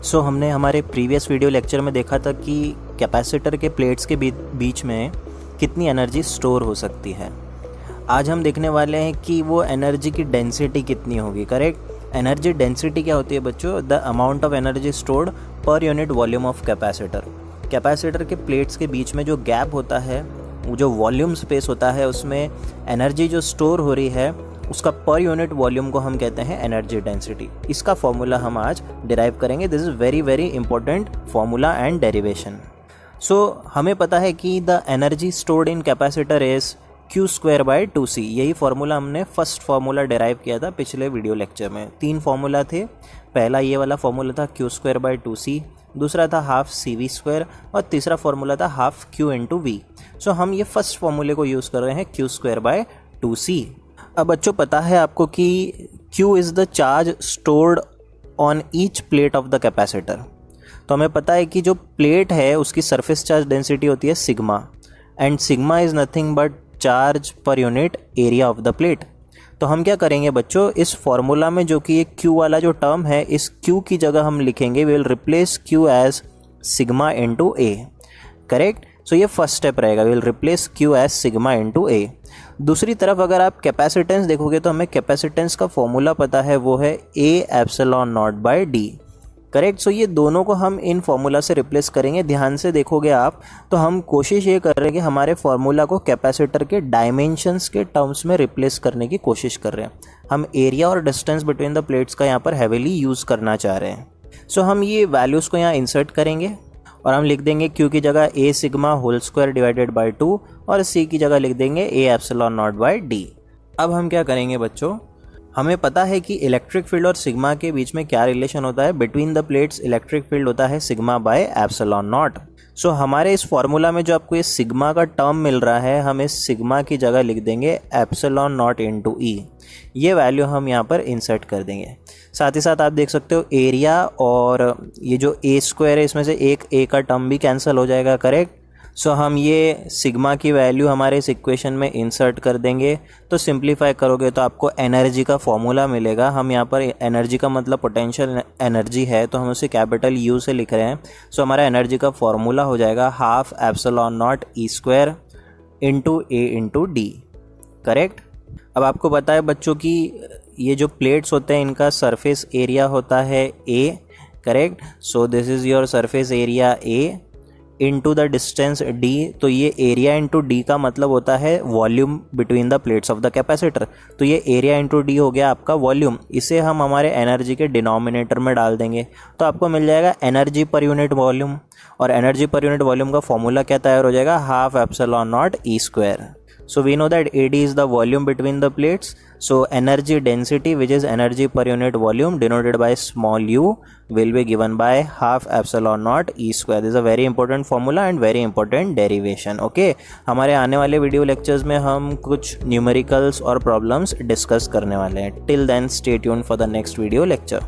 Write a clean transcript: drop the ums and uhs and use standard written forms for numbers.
सो हमने हमारे previous video lecture में देखा था कि कैपेसिटर के प्लेट्स के बीच में कितनी एनर्जी स्टोर हो सकती है। आज हम देखने वाले हैं कि वो एनर्जी की डेंसिटी कितनी होगी। करेक्ट, एनर्जी डेंसिटी क्या होती है बच्चों? The amount of energy stored per unit volume of capacitor. Capacitor के प्लेट्स के बीच में जो गैप होता है, वो जो वॉल्यूम स्पेस होता है, उसमें एनर्जी जो स्टोर हो रही है उसका पर यूनिट वॉल्यूम को हम कहते हैं एनर्जी डेंसिटी। इसका फॉर्मूला हम आज डिराइव करेंगे। This is very very important formula and derivation. So हमें पता है कि the energy stored in capacitor is Q²/2C। यही फार्मूला हमने फर्स्ट फार्मूला डिराइव किया था पिछले वीडियो लेक्चर में। 3 फार्मूला थे। पहला ये वाला फार्मूला था Q²/2C, दूसरा था हाफ CV² और तीसरा फार्मूला था हाफ Q/V। सो हम ये फर्स्ट फार्मूले को यूज़ कर रहे हैं Q²/2C। अब बच्चों पता है आपको कि Q is the charge stored on each plate of the capacitor. तो हमें पता है कि जो प्लेट है उसकी सरफेस चार्ज डेंसिटी होती है sigma, and sigma is nothing but charge per unit area of the plate. तो हम क्या करेंगे बच्चों, इस फॉर्मूला में जो कि ये Q वाला जो टर्म है, इस Q की जगह हम लिखेंगे we will replace Q as sigma into A। Correct. So ये फर्स्ट स्टेप रहेगा, we will replace Q as sigma into A। दूसरी तरफ अगर आप कैपेसिटेंस देखोगे तो हमें कैपेसिटेंस का फॉर्मूला पता है, वो है A∈0/D। करेक्ट। सो ये दोनों को हम इन फॉर्मूला से रिप्लेस करेंगे। ध्यान से देखोगे आप तो हम कोशिश ये कर रहे हैं कि हमारे फॉर्मूला को कैपेसिटर के डायमेंशंस के टर्म्स में रिप्लेस करने की कोशिश कर रहे हैं। हम एरिया और डिस्टेंस बिटवीन द प्लेट्स का यहाँ पर हैवीली यूज़ करना चाह रहे हैं। सो हम ये वैल्यूज़ को यहाँ इंसर्ट करेंगे और हम लिख देंगे Q की जगह A sigma whole square divided by 2 और C की जगह लिख देंगे A∈0/D। अब हम क्या करेंगे बच्चों, हमें पता है कि इलेक्ट्रिक फील्ड और सिग्मा के बीच में क्या रिलेशन होता है। Between the plates electric field होता है सिग्मा बाय एप्सिलॉन नॉट। सो हमारे इस फॉर्मूला में जो आपको ये सिग्मा का टर्म मिल रहा है, हम इस सिग्मा की जगह लिख देंगे एप्सिलॉन नॉट इंटू E। ये वैल्यू हम यहाँ पर इंसर्ट कर देंगे। साथ ही साथ आप देख सकते हो एरिया और ये जो A² है इसमें से एक A का टर्म भी कैंसिल हो जाएगा। करेक्ट। सो हम ये सिग्मा की वैल्यू हमारे इस इक्वेशन में इंसर्ट कर देंगे। तो सिंप्लीफाई करोगे तो आपको एनर्जी का फॉर्मूला मिलेगा। हम यहाँ पर एनर्जी का मतलब पोटेंशियल एनर्जी है, तो हम उसे कैपिटल U से लिख रहे हैं। सो हमारा एनर्जी का फॉर्मूला हो जाएगा half epsilon not E² into A into D। Correct. अब आपको पता है बच्चों कि ये जो प्लेट्स होते हैं इनका सरफेस एरिया होता है A। Correct. So this is your surface area A into the distance D। तो ये एरिया इंटू D का मतलब होता है volume between the plates of the capacitor. तो ये एरिया इंटू D हो गया आपका वॉल्यूम। इसे हम हमारे एनर्जी के डिनोमिनेटर में डाल देंगे तो आपको मिल जाएगा एनर्जी पर यूनिट वॉल्यूम। और एनर्जी पर यूनिट वॉल्यूम का फॉर्मूला क्या तैयार हो जाएगा, half epsilon not E²। So we know that AD is the volume between the plates. So energy density, which is energy per unit volume denoted by small u, will be given by half epsilon naught E²। This is a very important formula and very important derivation. Okay, हमारे आने वाले video lectures में हम कुछ numericals और problems discuss करने वाले हैं। Till then, stay tuned for the next video lecture.